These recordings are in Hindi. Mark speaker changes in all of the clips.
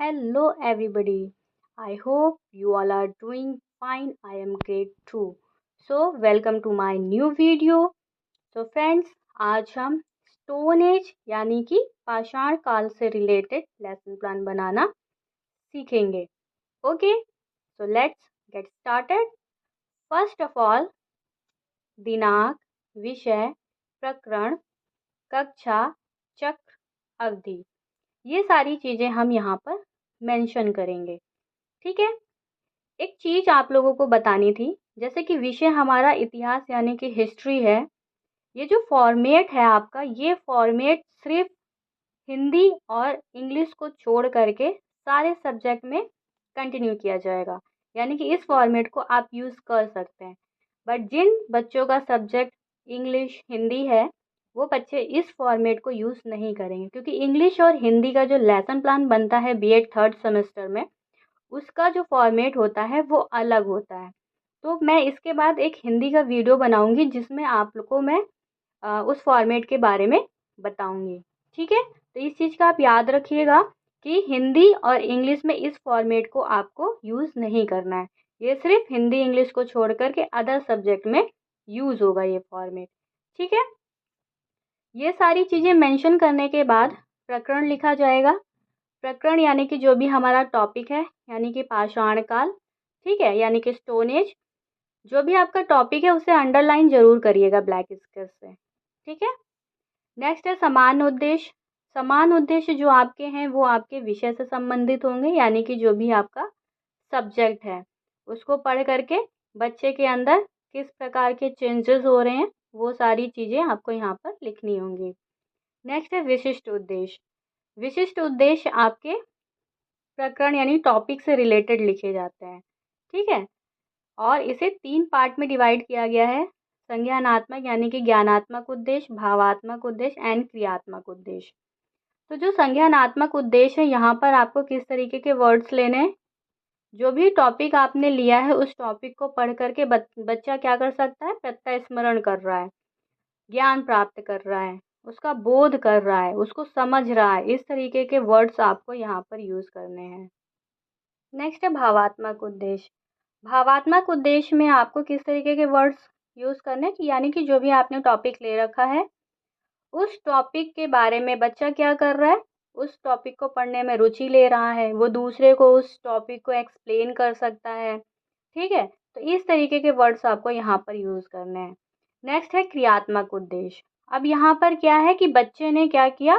Speaker 1: Hello, everybody. I hope you all are doing fine. I am great too. So, welcome to my new video. So, friends, आज हम स्टोन एज यानी कि पाषाण काल से रिलेटेड लेसन प्लान बनाना सीखेंगे. Okay, so let's get started. First of all, दिनांक, विषय, प्रकरण, कक्षा, चक्र, अवधि, ये सारी चीज़ें हम यहाँ पर मेंशन करेंगे. ठीक है. एक चीज़ आप लोगों को बतानी थी, जैसे कि विषय हमारा इतिहास यानी कि हिस्ट्री है. ये जो फॉर्मेट है आपका, ये फॉर्मेट सिर्फ हिंदी और इंग्लिश को छोड़ करके सारे सब्जेक्ट में कंटिन्यू किया जाएगा. यानी कि इस फॉर्मेट को आप यूज़ कर सकते हैं. बट जिन बच्चों का सब्जेक्ट इंग्लिश हिंदी है, वो बच्चे इस फॉर्मेट को यूज़ नहीं करेंगे, क्योंकि इंग्लिश और हिंदी का जो लेसन प्लान बनता है बीएड थर्ड सेमेस्टर में, उसका जो फॉर्मेट होता है वो अलग होता है. तो मैं इसके बाद एक हिंदी का वीडियो बनाऊंगी जिसमें आप लोग को मैं उस फॉर्मेट के बारे में बताऊंगी. ठीक है. तो इस चीज़ का आप याद रखिएगा कि हिंदी और इंग्लिश में इस फॉर्मेट को आपको यूज़ नहीं करना है. ये सिर्फ हिंदी इंग्लिश को छोड़ करके अदर सब्जेक्ट में यूज़ होगा ये फॉर्मेट. ठीक है. ये सारी चीज़ें मेंशन करने के बाद प्रकरण लिखा जाएगा. प्रकरण यानी कि जो भी हमारा टॉपिक है, यानी कि पाषाण काल. ठीक है, यानी कि स्टोन एज. जो भी आपका टॉपिक है उसे अंडरलाइन जरूर करिएगा ब्लैक स्केच से. ठीक है. नेक्स्ट है समान उद्देश्य. समान उद्देश्य जो आपके हैं वो आपके विषय से संबंधित होंगे, यानी कि जो भी आपका सब्जेक्ट है उसको पढ़ करके बच्चे के अंदर किस प्रकार के चेंजेस हो रहे हैं वो सारी चीज़ें आपको यहाँ पर लिखनी होंगी. नेक्स्ट है विशिष्ट उद्देश्य. विशिष्ट उद्देश्य आपके प्रकरण यानी टॉपिक से रिलेटेड लिखे जाते हैं. ठीक है. और इसे 3 पार्ट में डिवाइड किया गया है. संज्ञानात्मक यानी कि ज्ञानात्मक उद्देश्य, भावात्मक उद्देश्य एंड क्रियात्मक उद्देश्य. तो जो संज्ञानात्मक उद्देश्य है, यहाँ पर आपको किस तरीके के वर्ड्स लेने हैं. जो भी टॉपिक आपने लिया है उस टॉपिक को पढ़ करके बच्चा क्या कर सकता है, प्रत्यय स्मरण कर रहा है, ज्ञान प्राप्त कर रहा है, उसका बोध कर रहा है, उसको समझ रहा है. इस तरीके के वर्ड्स आपको यहाँ पर यूज़ करने हैं. नेक्स्ट है भावात्मक उद्देश्य. भावात्मक उद्देश्य में आपको किस तरीके के वर्ड्स यूज़ करने हैं, कि यानी कि जो भी आपने टॉपिक ले रखा है उस टॉपिक के बारे में बच्चा क्या कर रहा है, उस टॉपिक को पढ़ने में रुचि ले रहा है, वो दूसरे को उस टॉपिक को एक्सप्लेन कर सकता है. ठीक है. तो इस तरीके के वर्ड्स आपको यहाँ पर यूज़ करने हैं. नेक्स्ट है क्रियात्मक उद्देश्य. अब यहाँ पर क्या है कि बच्चे ने क्या किया,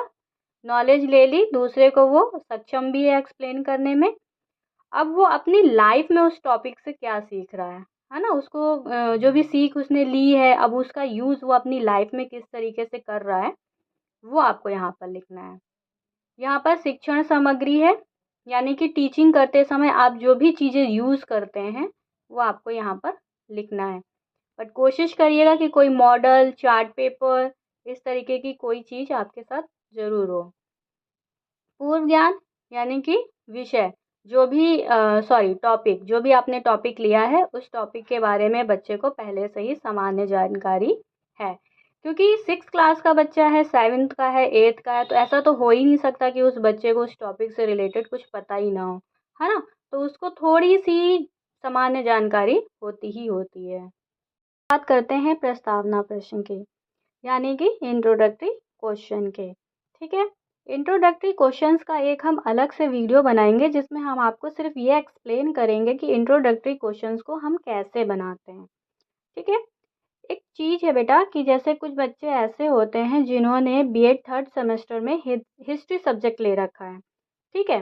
Speaker 1: नॉलेज ले ली, दूसरे को वो सक्षम भी है एक्सप्लेन करने में. अब वो अपनी लाइफ में उस टॉपिक से क्या सीख रहा है ना, उसको जो भी सीख उसने ली है, अब उसका यूज़ वो अपनी लाइफ में किस तरीके से कर रहा है वो आपको यहाँ पर लिखना है. यहाँ पर शिक्षण सामग्री है, यानी कि टीचिंग करते समय आप जो भी चीज़ें यूज़ करते हैं वो आपको यहाँ पर लिखना है. बट कोशिश करिएगा कि कोई मॉडल, चार्ट पेपर, इस तरीके की कोई चीज़ आपके साथ ज़रूर हो. पूर्व ज्ञान यानी कि विषय, जो भी टॉपिक, जो भी आपने टॉपिक लिया है उस टॉपिक के बारे में बच्चे को पहले से ही सामान्य जानकारी है. क्योंकि 6th क्लास का बच्चा है, 7th का है, 8th का है, तो ऐसा तो हो ही नहीं सकता कि उस बच्चे को उस टॉपिक से रिलेटेड कुछ पता ही ना हो, है ना. तो उसको थोड़ी सी सामान्य जानकारी होती ही होती है. बात करते हैं प्रस्तावना प्रश्न की, यानी कि इंट्रोडक्टरी क्वेश्चन के. ठीक है. इंट्रोडक्टरी क्वेश्चंस का एक हम अलग से वीडियो बनाएंगे जिसमें हम आपको सिर्फ ये एक्सप्लेन करेंगे कि इंट्रोडक्टरी क्वेश्चंस को हम कैसे बनाते हैं. ठीक है. एक चीज़ है बेटा कि जैसे कुछ बच्चे ऐसे होते हैं जिन्होंने बीएड थर्ड सेमेस्टर में हिस्ट्री सब्जेक्ट ले रखा है. ठीक है.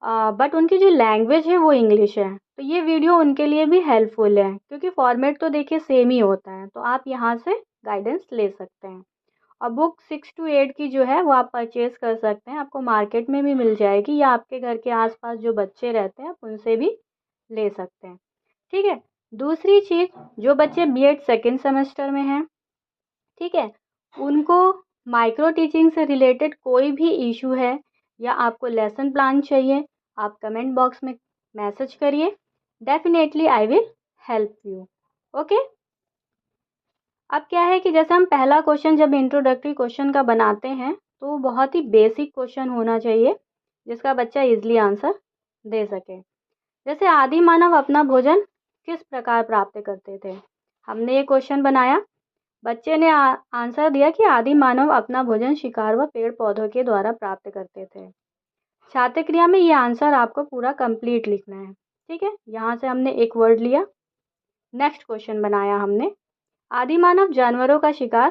Speaker 1: बट उनकी जो लैंग्वेज है वो इंग्लिश है, तो ये वीडियो उनके लिए भी हेल्पफुल है, क्योंकि फॉर्मेट तो देखिए सेम ही होता है, तो आप यहाँ से गाइडेंस ले सकते हैं. और बुक 6 to 8 की जो है वो आप परचेज़ कर सकते हैं, आपको मार्केट में भी मिल जाएगी, या आपके घर के आसपास जो बच्चे रहते हैं आप उनसे भी ले सकते हैं. ठीक है. दूसरी चीज़, जो बच्चे बीएड सेकेंड सेमेस्टर में हैं, ठीक है, उनको माइक्रो टीचिंग से रिलेटेड कोई भी इशू है या आपको लेसन प्लान चाहिए, आप कमेंट बॉक्स में मैसेज करिए. Definitely I will help you. Okay. अब क्या है कि जैसे हम पहला क्वेश्चन जब इंट्रोडक्टरी क्वेश्चन का बनाते हैं तो बहुत ही बेसिक क्वेश्चन होना चाहिए, जिसका बच्चा इजली आंसर दे सके। जैसे आदि मानव अपना भोजन किस प्रकार प्राप्त करते थे। हमने ये क्वेश्चन बनाया, बच्चे ने आंसर दिया कि आदि मानव अपना भोजन शिकार व पेड़ पौधों के द्वारा प्राप्त करते थे। छात्र क्रिया में ये आंसर आपको पूरा कंप्लीट लिखना है। ठीक है, यहाँ से हमने एक वर्ड लिया। नेक्स्ट क्वेश्चन बनाया हमने, आदि मानव जानवरों का शिकार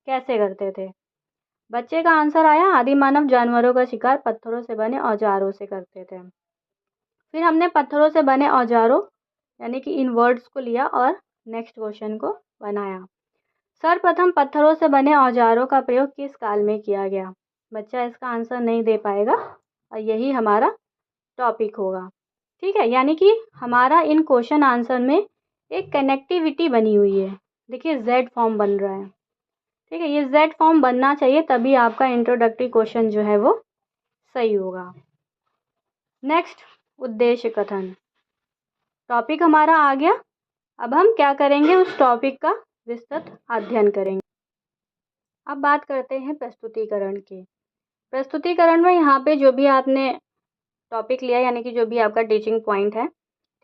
Speaker 1: कैसे करते थे। बच्चे का आंसर आया, आदि मानव जानवरों का शिकार पत्थरों से बने औजारों से करते थे। फिर हमने पत्थरों से बने औजारों यानी कि इन वर्ड्स को लिया और नेक्स्ट क्वेश्चन को बनाया। सर्वप्रथम पत्थरों से बने औजारों का प्रयोग किस काल में किया गया। बच्चा इसका आंसर नहीं दे पाएगा और यही हमारा टॉपिक होगा। ठीक है, यानी कि हमारा इन क्वेश्चन आंसर में एक कनेक्टिविटी बनी हुई है। देखिए जेड फॉर्म बन रहा है। ठीक है, ये जेड फॉर्म बनना चाहिए, तभी आपका इंट्रोडक्टरी क्वेश्चन जो है वो सही होगा। नेक्स्ट, उद्देश्य कथन। टॉपिक हमारा आ गया। अब हम क्या करेंगे, उस टॉपिक का विस्तृत अध्ययन करेंगे। अब बात करते हैं प्रस्तुतिकरण की। प्रस्तुतिकरण में यहाँ पे जो भी आपने टॉपिक लिया यानी कि जो भी आपका टीचिंग पॉइंट है,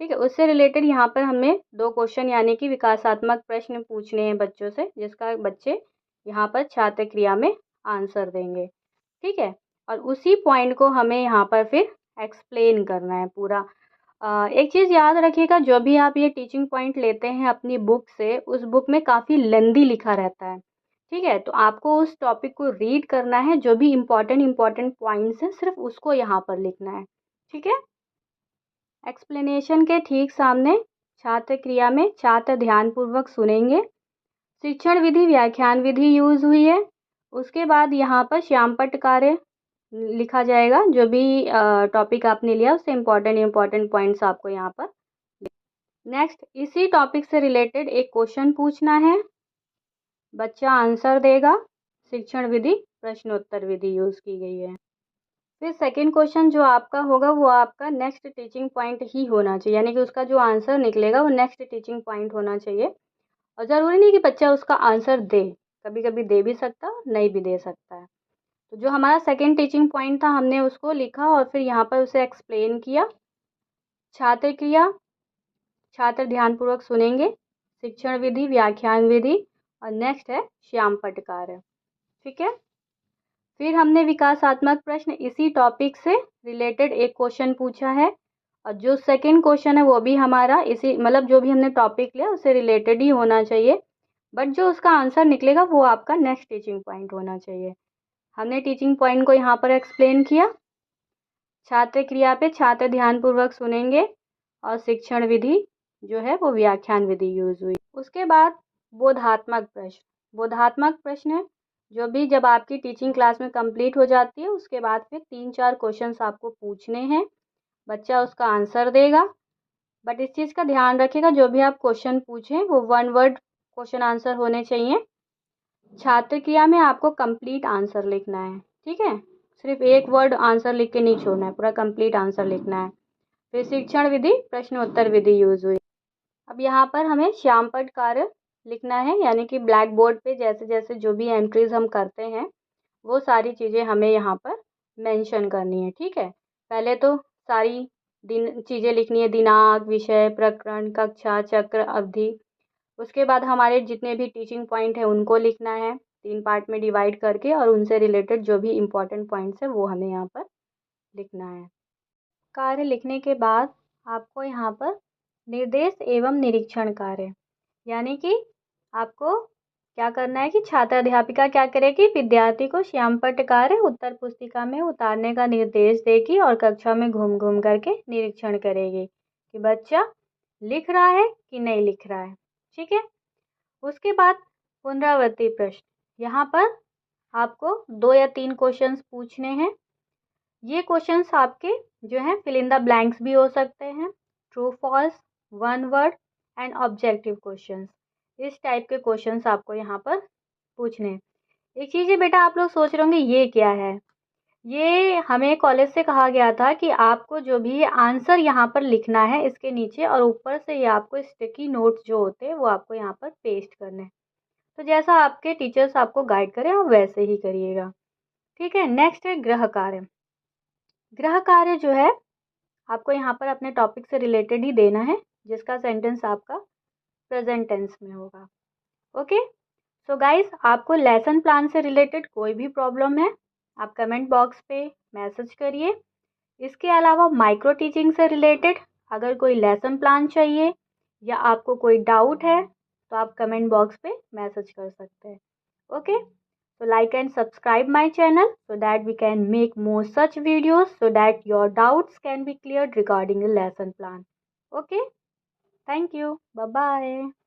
Speaker 1: ठीक है, उससे रिलेटेड यहाँ पर हमें 2 क्वेश्चन यानी कि विकासात्मक प्रश्न पूछने हैं बच्चों से, जिसका बच्चे यहाँ पर छात्र क्रिया में आंसर देंगे। ठीक है, और उसी पॉइंट को हमें यहाँ पर फिर एक्सप्लेन करना है पूरा। एक चीज़ याद रखिएगा, जो भी आप ये टीचिंग पॉइंट लेते हैं अपनी बुक से, उस बुक में काफ़ी लेंदी लिखा रहता है। ठीक है, तो आपको उस टॉपिक को रीड करना है, जो भी इम्पॉर्टेंट पॉइंट्स हैं सिर्फ उसको यहाँ पर लिखना है। ठीक है, एक्सप्लेनेशन के ठीक सामने छात्र क्रिया में छात्र ध्यानपूर्वक सुनेंगे। शिक्षण विधि व्याख्यान विधि यूज़ हुई है। उसके बाद यहाँ पर श्यामपट्ट कार्य लिखा जाएगा, जो भी टॉपिक आपने लिया उससे इम्पॉर्टेंट पॉइंट्स आपको यहाँ पर। नेक्स्ट, इसी टॉपिक से रिलेटेड एक क्वेश्चन पूछना है, बच्चा आंसर देगा। शिक्षण विधि प्रश्नोत्तर विधि यूज़ की गई है। फिर सेकंड क्वेश्चन जो आपका होगा वो आपका नेक्स्ट टीचिंग पॉइंट ही होना चाहिए, यानी कि उसका जो आंसर निकलेगा वो नेक्स्ट टीचिंग पॉइंट होना चाहिए। और ज़रूरी नहीं कि बच्चा उसका आंसर दे, कभी कभी दे भी सकता नहीं भी दे सकता है। तो जो हमारा सेकंड टीचिंग पॉइंट था हमने उसको लिखा और फिर यहाँ पर उसे एक्सप्लेन किया। छात्र क्रिया, छात्र ध्यानपूर्वक सुनेंगे। शिक्षण विधि व्याख्यान विधि और नेक्स्ट है श्यामपट्ट कार्य। ठीक है, फिर हमने विकासात्मक प्रश्न इसी टॉपिक से रिलेटेड एक क्वेश्चन पूछा है और जो सेकंड क्वेश्चन है वो भी हमारा इसी मतलब जो भी हमने टॉपिक लिया उससे रिलेटेड ही होना चाहिए, बट जो उसका आंसर निकलेगा वो आपका नेक्स्ट टीचिंग पॉइंट होना चाहिए। हमने टीचिंग पॉइंट को यहाँ पर एक्सप्लेन किया। छात्र क्रिया पे छात्र ध्यानपूर्वक सुनेंगे और शिक्षण विधि जो है वो व्याख्यान विधि यूज हुई। उसके बाद बोधात्मक प्रश्न। बोधात्मक प्रश्न जो भी जब आपकी टीचिंग क्लास में कंप्लीट हो जाती है उसके बाद फिर 3-4 क्वेश्चंस आपको पूछने हैं, बच्चा उसका आंसर देगा। बट इस चीज़ का ध्यान रखिएगा, जो भी आप क्वेश्चन पूछें वो 1 वर्ड क्वेश्चन आंसर होने चाहिए। छात्र क्रिया में आपको कंप्लीट आंसर लिखना है। ठीक है, सिर्फ एक वर्ड आंसर लिख के नहीं छोड़ना है, पूरा कंप्लीट आंसर लिखना है। फिर शिक्षण विधि प्रश्नोत्तर विधि यूज हुई। अब यहाँ पर हमें श्यामपट्ट कार्य लिखना है, यानी कि ब्लैक बोर्ड पे जैसे जैसे जो भी एंट्रीज हम करते हैं वो सारी चीज़ें हमें यहाँ पर मेंशन करनी है। ठीक है, पहले तो सारी दिन चीज़ें लिखनी है, दिनांक, विषय, प्रकरण, कक्षा, चक्र, अवधि। उसके बाद हमारे जितने भी टीचिंग पॉइंट है उनको लिखना है 3 पार्ट में डिवाइड करके, और उनसे रिलेटेड जो भी इम्पोर्टेंट पॉइंट्स है वो हमें यहाँ पर लिखना है। कार्य लिखने के बाद आपको यहाँ पर निर्देश एवं निरीक्षण कार्य, यानी कि आपको क्या करना है कि छात्र अध्यापिका क्या करेगी, विद्यार्थी को श्यामपट्ट कार्य उत्तर पुस्तिका में उतारने का निर्देश देगी और कक्षा में घूम घूम करके निरीक्षण करेगी कि बच्चा लिख रहा है कि नहीं लिख रहा है। ठीक है, उसके बाद पुनरावृत्ति प्रश्न। यहाँ पर आपको 2 या 3 क्वेश्चंस पूछने हैं। ये क्वेश्चंस आपके जो हैं फिल इन द ब्लैंक्स भी हो सकते हैं, true false, 1 word and objective questions. इस टाइप के क्वेश्चंस आपको यहाँ पर पूछने हैं। एक चीज़ है बेटा, आप लोग सोच रहे होंगे ये क्या है। ये हमें कॉलेज से कहा गया था कि आपको जो भी आंसर यहाँ पर लिखना है इसके नीचे, और ऊपर से ये आपको स्टिकी नोट्स जो होते हैं वो आपको यहाँ पर पेस्ट करने हैं। तो जैसा आपके टीचर्स आपको गाइड करें आप वैसे ही करिएगा। ठीक है, नेक्स्ट है गृह कार्य। गृह कार्य जो है आपको यहाँ पर अपने टॉपिक से रिलेटेड ही देना है, जिसका सेंटेंस आपका प्रेजेंट टेंस में होगा। ओके, सो गाइस, आपको लेसन प्लान से रिलेटेड कोई भी प्रॉब्लम है आप कमेंट बॉक्स पे मैसेज करिए। इसके अलावा माइक्रो टीचिंग से रिलेटेड अगर कोई लेसन प्लान चाहिए या आपको कोई डाउट है तो आप कमेंट बॉक्स पे मैसेज कर सकते हैं। Okay, so like and subscribe my channel so that we can make more such videos so that your doubts can be cleared regarding the lesson plan. Okay, thank you, bye bye.